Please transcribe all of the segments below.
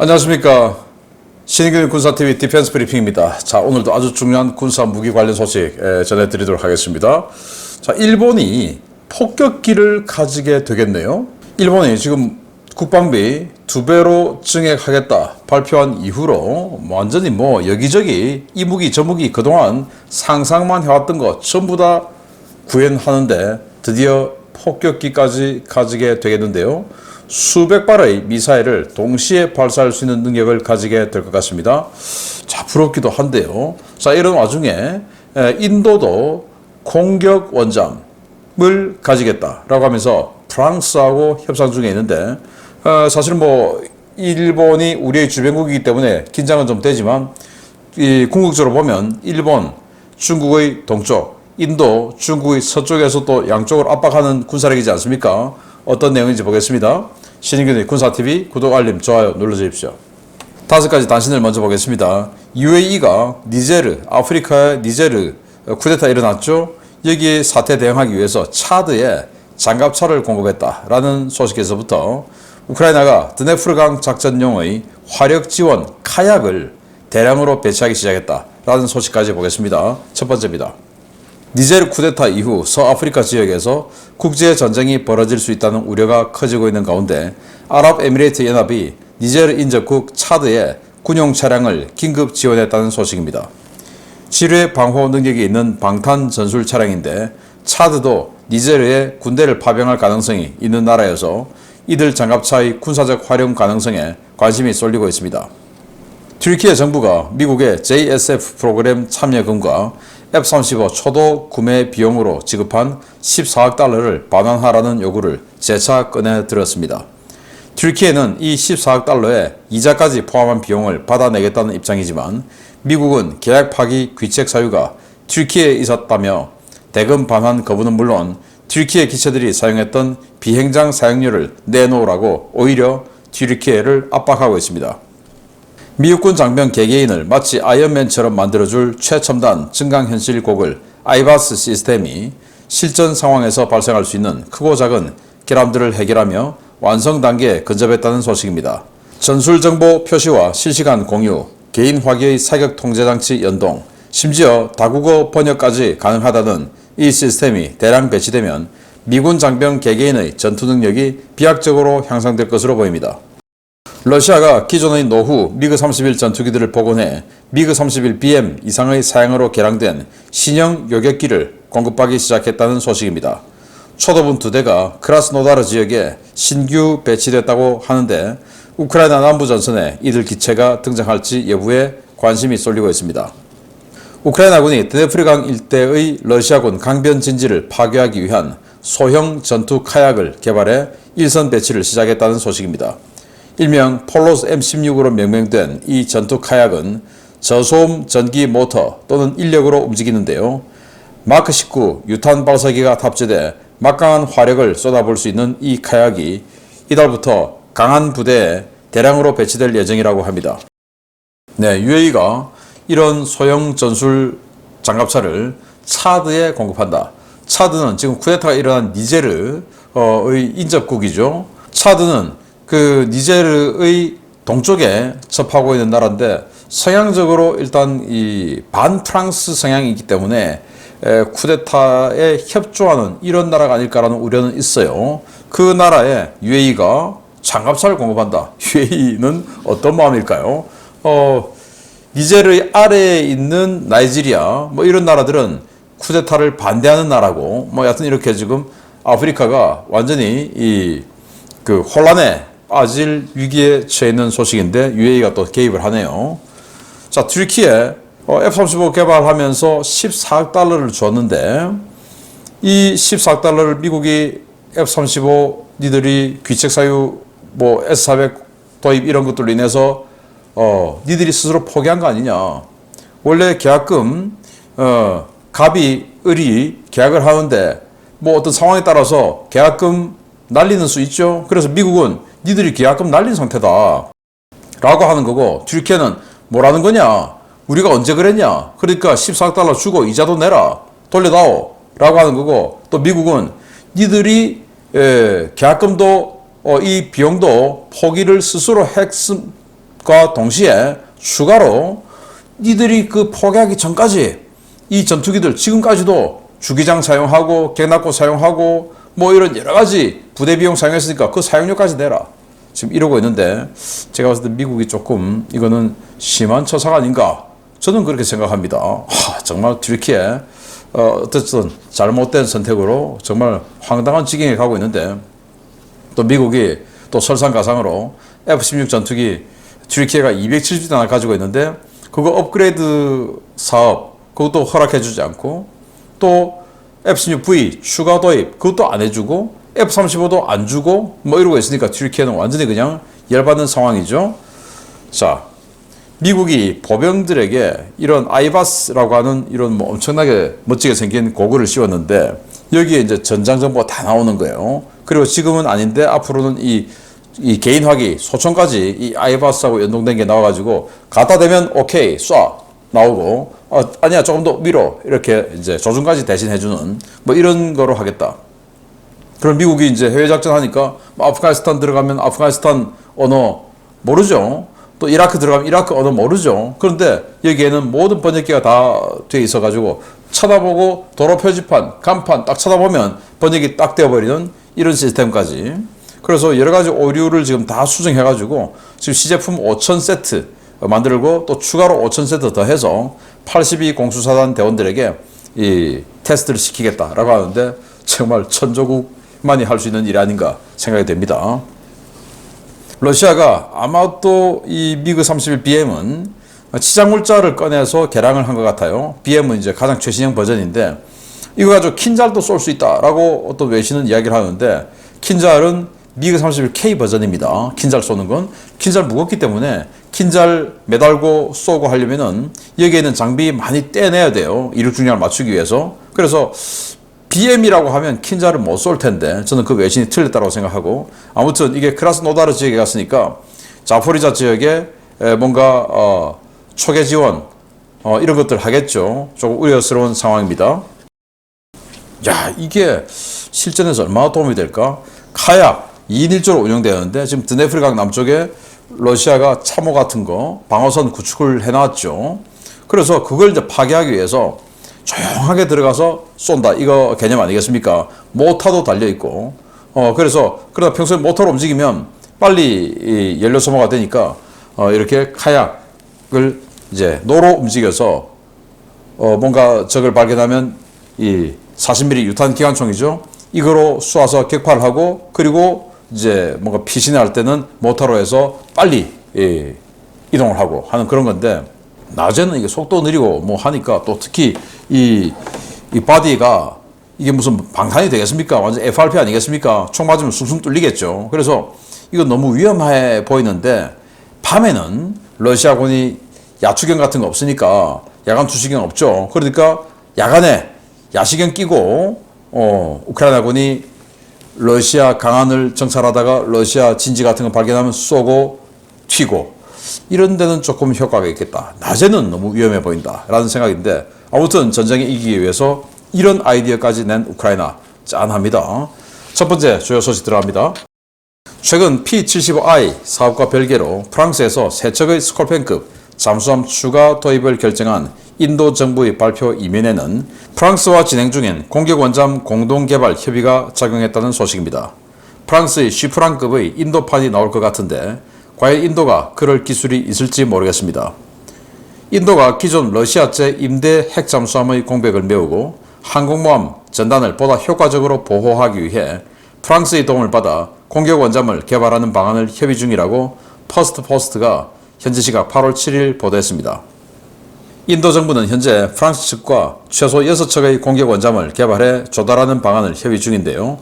안녕하십니까. 신인균 군사TV 디펜스 브리핑입니다. 자, 오늘도 아주 중요한 군사 무기 관련 소식 전해드리도록 하겠습니다. 자, 일본이 폭격기를 가지게 되겠네요. 일본이 지금 국방비 2배로 증액하겠다 발표한 이후로 완전히 여기저기 이 무기 저 무기 그동안 상상만 해왔던 거 전부 다 구현하는데 드디어 폭격기까지 가지게 되겠는데요. 수백 발의 미사일을 동시에 발사할 수 있는 능력을 가지게 될 것 같습니다. 자, 부럽기도 한데요. 자, 이런 와중에 인도도 공격 원잠을 가지겠다라고 하면서 프랑스하고 협상 중에 있는데 사실 일본이 우리의 주변국이기 때문에 긴장은 좀 되지만 궁극적으로 보면 일본, 중국의 동쪽, 인도, 중국의 서쪽에서 또 양쪽을 압박하는 군사력이지 않습니까? 어떤 내용인지 보겠습니다. 신인균의 군사TV 구독, 알림, 좋아요 눌러주십시오. 5가지 단신을 먼저 보겠습니다. UAE가 니제르, 아프리카의 니제르 쿠데타 일어났죠. 여기에 사태 대응하기 위해서 차드에 장갑차를 공급했다라는 소식에서부터 우크라이나가 드네프르강 작전용의 화력 지원 카약을 대량으로 배치하기 시작했다라는 소식까지 보겠습니다. 첫 번째입니다. 니제르 쿠데타 이후 서아프리카 지역에서 국제 전쟁이 벌어질 수 있다는 우려가 커지고 있는 가운데 아랍에미레이트 연합이 니제르 인접국 차드에 군용 차량을 긴급 지원했다는 소식입니다. 지뢰 방호 능력이 있는 방탄 전술 차량인데 차드도 니제르에 군대를 파병할 가능성이 있는 나라여서 이들 장갑차의 군사적 활용 가능성에 관심이 쏠리고 있습니다. 튀르키예 정부가 미국의 JSF 프로그램 참여금과 F-35 초도 구매 비용으로 지급한 14억 달러를 반환하라는 요구를 재차 꺼내 들었습니다. 튀르키예는 이 14억 달러에 이자까지 포함한 비용을 받아내겠다는 입장이지만 미국은 계약 파기 귀책 사유가 튀르키예에 있었다며 대금 반환 거부는 물론 튀르키예 기체들이 사용했던 비행장 사용료를 내놓으라고 오히려 튀르키예를 압박하고 있습니다. 미국군 장병 개개인을 마치 아이언맨처럼 만들어줄 최첨단 증강현실 고글 아이바스 시스템이 실전 상황에서 발생할 수 있는 크고 작은 결함들을 해결하며 완성 단계에 근접했다는 소식입니다. 전술정보 표시와 실시간 공유, 개인 화기의 사격 통제장치 연동, 심지어 다국어 번역까지 가능하다는 이 시스템이 대량 배치되면 미군 장병 개개인의 전투 능력이 비약적으로 향상될 것으로 보입니다. 러시아가 기존의 노후 미그-31 전투기들을 복원해 미그-31BM 이상의 사양으로 개량된 신형 요격기를 공급하기 시작했다는 소식입니다. 초도분 2대가 크라스노다르 지역에 신규 배치됐다고 하는데 우크라이나 남부 전선에 이들 기체가 등장할지 여부에 관심이 쏠리고 있습니다. 우크라이나군이 드네프르강 일대의 러시아군 강변 진지를 파괴하기 위한 소형 전투 카약을 개발해 일선 배치를 시작했다는 소식입니다. 일명 폴로스 M16으로 명명된 이 전투 카약은 저소음 전기 모터 또는 인력으로 움직이는데요. 마크 19 유탄 발사기가 탑재돼 막강한 화력을 쏟아볼 수 있는 이 카약이 이달부터 강한 부대에 대량으로 배치될 예정이라고 합니다. UAE가 이런 소형 전술 장갑차를 차드에 공급한다. 차드는 지금 쿠데타가 일어난 니제르의 인접국이죠. 차드는 그 니제르의 동쪽에 접하고 있는 나라인데 성향적으로 일단 이 반프랑스 성향이 있기 때문에 쿠데타에 협조하는 이런 나라가 아닐까라는 우려는 있어요. 그 나라에 UAE가 장갑차를 공급한다. UAE는 어떤 마음일까요? 니제르의 아래에 있는 나이지리아 이런 나라들은 쿠데타를 반대하는 나라고 여하튼 이렇게 지금 아프리카가 완전히 그 혼란에 빠질 위기에 처해 있는 소식인데 UAE가 또 개입을 하네요. 자, 튀르키예 F-35 개발하면서 14억 달러를 줬는데 이 14억 달러를 미국이 F-35 니들이 귀책 사유 S-400 도입 이런 것들로 인해서 니들이 스스로 포기한 거 아니냐. 원래 계약금 갑이 을이 계약을 하는데 어떤 상황에 따라서 계약금 날리는 수 있죠. 그래서 미국은 니들이 계약금 날린 상태다 라고 하는 거고 튀르키예는 뭐라는 거냐. 우리가 언제 그랬냐. 그러니까 14억 달러 주고 이자도 내라. 돌려다오 라고 하는 거고 또 미국은 니들이 계약금도 이 비용도 포기를 스스로 과 동시에 추가로 니들이 그 포기하기 전까지 이 전투기들 지금까지도 주기장 사용하고 갱낙고 사용하고 뭐 이런 여러 가지 부대 비용 사용했으니까 그 사용료까지 내라. 지금 이러고 있는데 제가 봤을 때 미국이 조금 이거는 심한 처사가 아닌가 저는 그렇게 생각합니다. 정말 튀르키예 어쨌든 잘못된 선택으로 정말 황당한 지경에 가고 있는데 또 미국이 또 설상가상으로 F-16 전투기 튀르키예가 270대나 가지고 있는데 그거 업그레이드 사업 그것도 허락해주지 않고 또 F-16V 추가 도입 그것도 안 해주고 F-35도 안 주고 뭐 이러고 있으니까 튀르키예는 완전히 그냥 열받는 상황이죠. 자, 미국이 보병들에게 이런 아이바스라고 하는 이런 뭐 엄청나게 멋지게 생긴 고글을 씌웠는데 여기에 이제 전장 정보가 다 나오는 거예요. 그리고 지금은 아닌데 앞으로는 이 개인화기 소총까지 이 아이바스하고 연동된 게 나와가지고 갖다 대면 오케이 쏴 나오고 아니야 조금 더 위로 이렇게 이제 조준까지 대신 해주는 뭐 이런 거로 하겠다. 그럼 미국이 이제 해외 작전 하니까 뭐 아프가니스탄 들어가면 아프가니스탄 언어 모르죠. 또 이라크 들어가면 이라크 언어 모르죠. 그런데 여기에는 모든 번역기가 다 돼 있어가지고 쳐다보고 도로 표지판, 간판 딱 쳐다보면 번역이 딱 되어버리는 이런 시스템까지. 그래서 여러 가지 오류를 지금 다 수정해가지고 지금 시제품 5,000세트 만들고 또 추가로 5,000세트 더 해서 82 공수사단 대원들에게 이 테스트를 시키겠다라고 하는데 정말 천조국만이 할 수 있는 일이 아닌가 생각이 됩니다. 러시아가 아마도 이 미그 31BM은 치장물자를 꺼내서 개량을 한 것 같아요. BM은 이제 가장 최신형 버전인데 이거 가지고 킨잘도 쏠 수 있다라고 어떤 외신은 이야기를 하는데 킨잘은 미그 31K 버전입니다. 킨잘 쏘는 건 킨잘 무겁기 때문에 킨잘 매달고 쏘고 하려면은 여기에는 장비 많이 떼내야 돼요. 이륙 중량을 맞추기 위해서. 그래서 BM이라고 하면 킨잘을 못 쏠 텐데 저는 그 외신이 틀렸다고 생각하고 아무튼 이게 크라스노다르 지역에 갔으니까 자포리자 지역에 뭔가 초계 지원 이런 것들 하겠죠. 조금 우려스러운 상황입니다. 야, 이게 실전에서 얼마나 도움이 될까? 카약 2인 1조로 운영되었는데 지금 드네프리강 남쪽에 러시아가 참호 같은 거 방어선 구축을 해놨죠. 그래서 그걸 이제 파괴하기 위해서 조용하게 들어가서 쏜다. 이거 개념 아니겠습니까? 모터도 달려있고. 그래서 그러다 평소에 모터로 움직이면 빨리 연료 소모가 되니까 이렇게 카약을 이제 노로 움직여서 뭔가 적을 발견하면 이 40mm 유탄 기관총이죠. 이거로 쏘아서 격파를 하고 그리고 이제 뭔가 피신할 때는 모터로 해서 빨리 이동을 하고 하는 그런 건데 낮에는 이게 속도 느리고 뭐 하니까 또 특히 이 바디가 이게 무슨 방탄이 되겠습니까? 완전 FRP 아니겠습니까? 총 맞으면 숭숭 뚫리겠죠. 그래서 이건 너무 위험해 보이는데 밤에는 러시아군이 야투경 같은 거 없으니까 야간 투시경 없죠. 그러니까 야간에 야시경 끼고 우크라이나군이 러시아 강한을 정찰하다가 러시아 진지 같은 거 발견하면 쏘고 튀고 이런 데는 조금 효과가 있겠다. 낮에는 너무 위험해 보인다 라는 생각인데 아무튼 전쟁에 이기기 위해서 이런 아이디어까지 낸 우크라이나 짠합니다. 첫 번째 주요 소식 들어갑니다. 최근 P-75I 사업과 별개로 프랑스에서 세 척의 스콜펜급 잠수함 추가 도입을 결정한 인도 정부의 발표 이면에는 프랑스와 진행 중인 공격 원잠 공동 개발 협의가 작용했다는 소식입니다. 프랑스의 쉬프랑급의 인도판이 나올 것 같은데 과연 인도가 그럴 기술이 있을지 모르겠습니다. 인도가 기존 러시아제 임대 핵 잠수함의 공백을 메우고 항공모함 전단을 보다 효과적으로 보호하기 위해 프랑스의 도움을 받아 공격 원잠을 개발하는 방안을 협의 중이라고 퍼스트포스트가 현지 시각 8월 7일 보도했습니다. 인도 정부는 현재 프랑스 측과 최소 6척의 공격 원잠을 개발해 조달하는 방안을 협의 중인데요.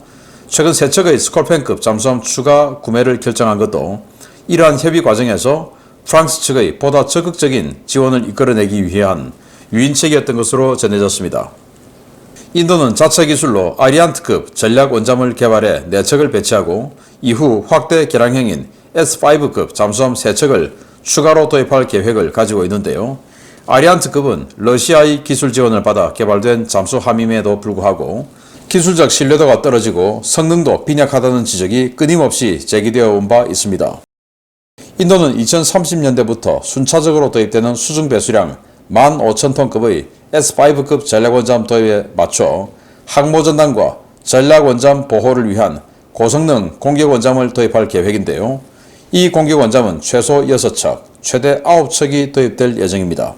최근 3척의 스콜펜급 잠수함 추가 구매를 결정한 것도 이러한 협의 과정에서 프랑스 측의 보다 적극적인 지원을 이끌어내기 위한 유인책이었던 것으로 전해졌습니다. 인도는 자체 기술로 아리안트급 전략 원잠을 개발해 4척을 배치하고 이후 확대 개량형인 S5급 잠수함 3척을 추가로 도입할 계획을 가지고 있는데요. 아리안트급은 러시아의 기술 지원을 받아 개발된 잠수함임에도 불구하고 기술적 신뢰도가 떨어지고 성능도 빈약하다는 지적이 끊임없이 제기되어 온 바 있습니다. 인도는 2030년대부터 순차적으로 도입되는 수중 배수량 15,000톤급의 S5급 전략원잠 도입에 맞춰 항모전단과 전략원잠 보호를 위한 고성능 공격원잠을 도입할 계획인데요. 이 공격원잠은 최소 6척, 최대 9척이 도입될 예정입니다.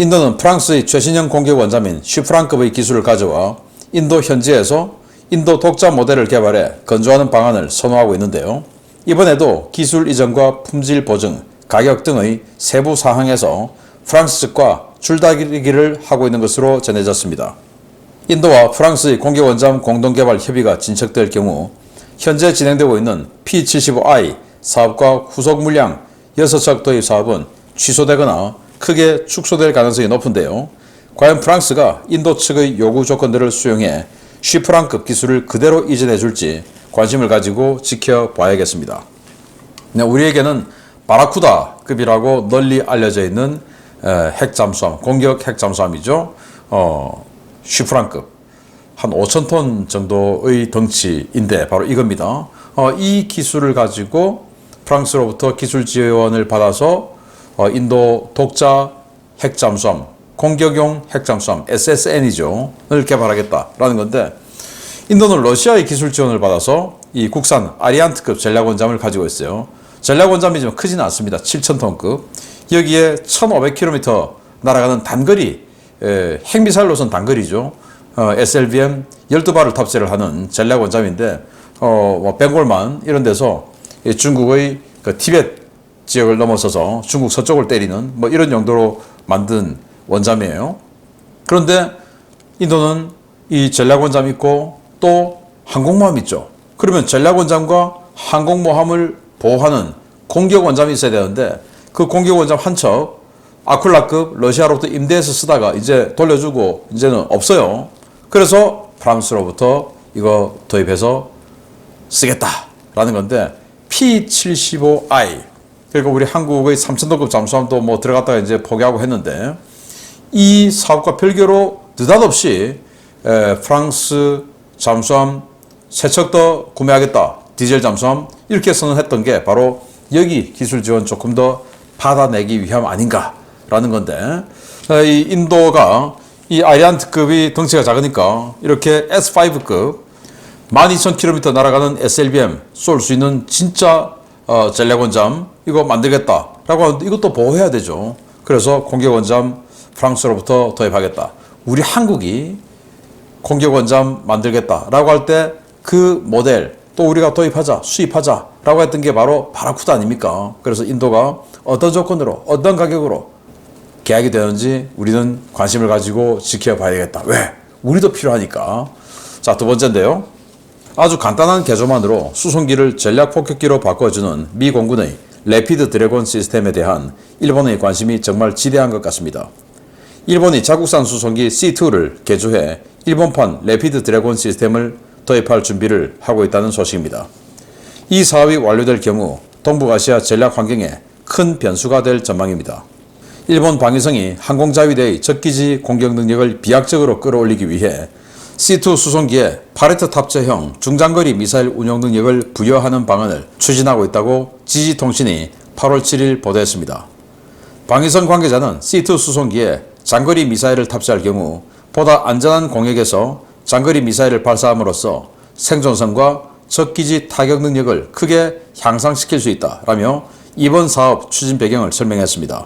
인도는 프랑스의 최신형 공격원잠인 슈프랑급의 기술을 가져와 인도 현지에서 인도 독자 모델을 개발해 건조하는 방안을 선호하고 있는데요. 이번에도 기술 이전과 품질 보증, 가격 등의 세부 사항에서 프랑스 측과 줄다리기를 하고 있는 것으로 전해졌습니다. 인도와 프랑스의 공격원잠 공동개발 협의가 진척될 경우 현재 진행되고 있는 P75I 사업과 후속 물량 6척 도입 사업은 취소되거나 크게 축소될 가능성이 높은데요. 과연 프랑스가 인도 측의 요구 조건들을 수용해 슈프랑급 기술을 그대로 이전해 줄지 관심을 가지고 지켜봐야겠습니다. 우리에게는 바라쿠다급이라고 널리 알려져 있는 핵잠수함, 공격 핵잠수함이죠. 슈프랑급 한 5,000톤 정도의 덩치인데 바로 이겁니다. 이 기술을 가지고 프랑스로부터 기술 지원을 받아서 인도 독자 핵잠수함, 공격용 핵잠수함 SSN이죠,를 개발하겠다라는 건데, 인도는 러시아의 기술 지원을 받아서 이 국산 아리안트급 전략원잠을 가지고 있어요. 전략원잠이 좀 크지는 않습니다. 7,000톤급. 여기에 1,500km 날아가는 단거리, 핵미사일로선 단거리죠. SLBM 12발을 탑재를 하는 전략원잠인데, 벵골만 이런 데서 중국의 그 티벳 지역을 넘어서서 중국 서쪽을 때리는 이런 용도로 만든 원잠이에요. 그런데 인도는 이 전략원잠 있고 또 항공모함 있죠. 그러면 전략원잠과 항공모함을 보호하는 공격원잠이 있어야 되는데, 그 공격원잠 한 척 아쿨라급 러시아로부터 임대해서 쓰다가 이제 돌려주고 이제는 없어요. 그래서 프랑스로부터 이거 도입해서 쓰겠다라는 건데, P75I, 그리고 우리 한국의 3,000톤급 잠수함도 들어갔다가 이제 포기하고 했는데, 이 사업과 별개로 느닷없이 프랑스 잠수함 3척 더 구매하겠다, 디젤 잠수함, 이렇게 선언했던 게 바로 여기 기술 지원 조금 더 받아내기 위함 아닌가라는 건데, 이 인도가 이 아리안트급이 덩치가 작으니까 이렇게 S5급 12,000km 날아가는 SLBM 쏠 수 있는 진짜 전략원잠 이거 만들겠다라고 하는데, 이것도 보호해야 되죠. 그래서 공격원잠 프랑스로부터 도입하겠다. 우리 한국이 공격원잠 만들겠다라고 할 때 그 모델 또 우리가 도입하자, 수입하자라고 했던 게 바로 바라쿠다 아닙니까? 그래서 인도가 어떤 조건으로, 어떤 가격으로 계약이 되는지 우리는 관심을 가지고 지켜봐야겠다. 왜? 우리도 필요하니까. 자, 두 번째인데요. 아주 간단한 개조만으로 수송기를 전략 폭격기로 바꿔주는 미 공군의 래피드 드래곤 시스템에 대한 일본의 관심이 정말 지대한 것 같습니다. 일본이 자국산 수송기 C2를 개조해 일본판 래피드 드래곤 시스템을 도입할 준비를 하고 있다는 소식입니다. 이 사업이 완료될 경우 동북아시아 전략 환경에 큰 변수가 될 전망입니다. 일본 방위성이 항공자위대의 적기지 공격 능력을 비약적으로 끌어올리기 위해 C2 수송기에 파레트 탑재형 중장거리 미사일 운용 능력을 부여하는 방안을 추진하고 있다고 지지통신이 8월 7일 보도했습니다. 방위성 관계자는 C2 수송기에 장거리 미사일을 탑재할 경우 보다 안전한 공역에서 장거리 미사일을 발사함으로써 생존성과 적기지 타격 능력을 크게 향상시킬 수 있다라며 이번 사업 추진 배경을 설명했습니다.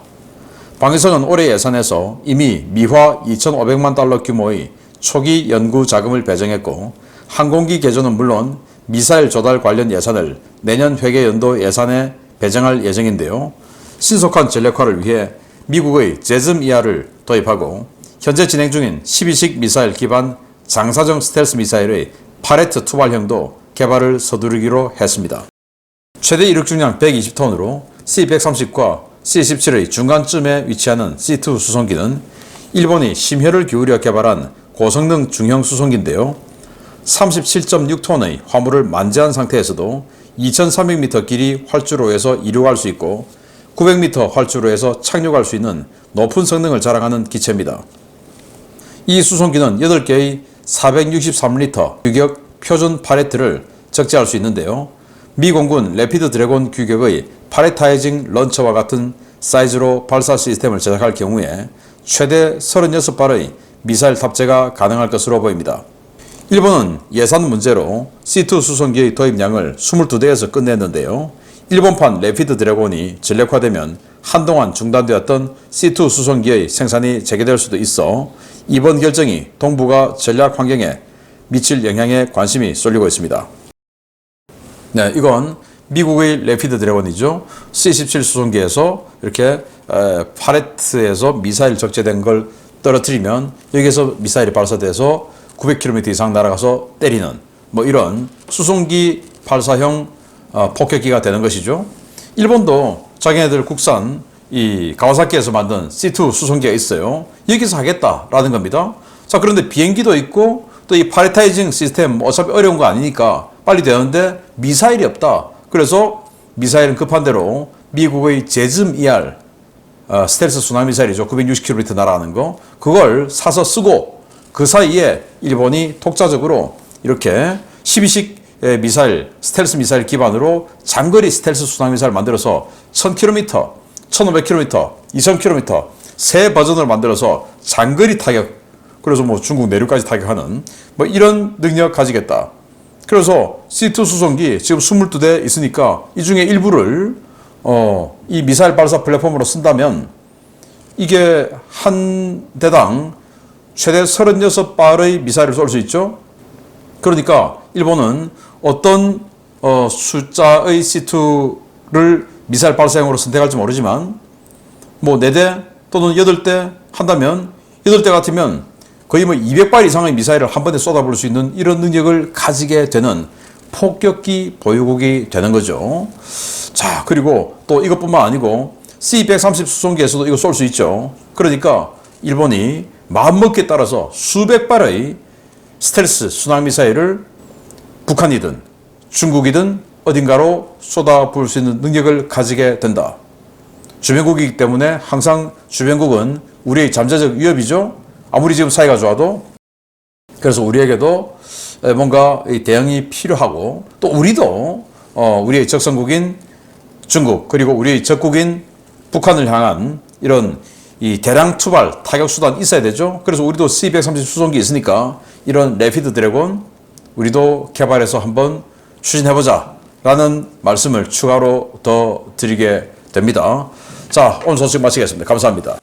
방위성은 올해 예산에서 이미 미화 2,500만 달러 규모의 초기 연구 자금을 배정했고, 항공기 개조는 물론 미사일 조달 관련 예산을 내년 회계연도 예산에 배정할 예정인데요. 신속한 전력화를 위해 미국의 제즘-2R을 도입하고 현재 진행 중인 12식 미사일 기반 장사정 스텔스 미사일의 파레트 투발형도 개발을 서두르기로 했습니다. 최대 이륙 중량 120톤으로 C-130과 C-17의 중간쯤에 위치하는 C2 수송기는 일본이 심혈을 기울여 개발한 고성능 중형 수송기인데요. 37.6톤의 화물을 만재한 상태에서도 2,300m 길이 활주로에서 이륙할 수 있고 900m 활주로에서 착륙할 수 있는 높은 성능을 자랑하는 기체입니다. 이 수송기는 8개의 463리터 규격 표준 파레트를 적재할 수 있는데요. 미 공군 레피드 드래곤 규격의 파레타이징 런처와 같은 사이즈로 발사 시스템을 제작할 경우에 최대 36발의 미사일 탑재가 가능할 것으로 보입니다. 일본은 예산 문제로 C2 수송기의 도입량을 22대에서 끝냈는데요. 일본판 레피드 드래곤이 전력화되면 한동안 중단되었던 C2 수송기의 생산이 재개될 수도 있어 이번 결정이 동북아 전략 환경에 미칠 영향에 관심이 쏠리고 있습니다. 네, 이건 미국의 레피드 드래곤이죠. C-17 수송기에서 이렇게 파레트에서 미사일 적재된 걸 떨어뜨리면 여기에서 미사일이 발사돼서 900km 이상 날아가서 때리는 뭐 이런 수송기 발사형 폭격기가 되는 것이죠. 일본도 자기네들 국산 이 가와사키에서 만든 C2 수송기가 있어요. 여기서 하겠다라는 겁니다. 자, 그런데 비행기도 있고 또 이 파레타이징 시스템 어차피 어려운 거 아니니까 빨리 되는데 미사일이 없다. 그래서 미사일은 급한 대로 미국의 제즘 ER 스텔스 순항 미사일이죠. 960km 날아가는 거. 그걸 사서 쓰고 그 사이에 일본이 독자적으로 이렇게 12식 미사일, 스텔스 미사일 기반으로 장거리 스텔스 순항 미사일 만들어서 1000km, 1500km, 2000km 세 버전을 만들어서 장거리 타격, 그래서 뭐 중국 내륙까지 타격하는 뭐 이런 능력 가지겠다. 그래서 C2 수송기 지금 22대 있으니까 이 중에 일부를 이 미사일 발사 플랫폼으로 쓴다면 이게 한 대당 최대 36발의 미사일을 쏠 수 있죠. 그러니까 일본은 어떤 숫자의 C2를 미사일 발사형으로 선택할지 모르지만 뭐 4대 또는 8대 한다면 8대 같으면 거의 뭐 200발 이상의 미사일을 한 번에 쏟아부을 수 있는 이런 능력을 가지게 되는 폭격기 보유국이 되는 거죠. 자, 그리고 또 이것뿐만 아니고 C-130 수송기에서도 이거 쏠 수 있죠. 그러니까 일본이 마음먹기에 따라서 수백 발의 스텔스 순항 미사일을 북한이든 중국이든 어딘가로 쏟아부을 수 있는 능력을 가지게 된다. 주변국이기 때문에 항상 주변국은 우리의 잠재적 위협이죠. 아무리 지금 사이가 좋아도. 그래서 우리에게도 뭔가 대응이 필요하고 또 우리도 우리의 적성국인 중국 그리고 우리의 적국인 북한을 향한 이런 이 대량 투발 타격 수단 있어야 되죠. 그래서 우리도 C-130 수송기 있으니까 이런 레피드 드래곤 우리도 개발해서 한번 추진해보자 라는 말씀을 추가로 더 드리게 됩니다. 자, 오늘 소식 마치겠습니다. 감사합니다.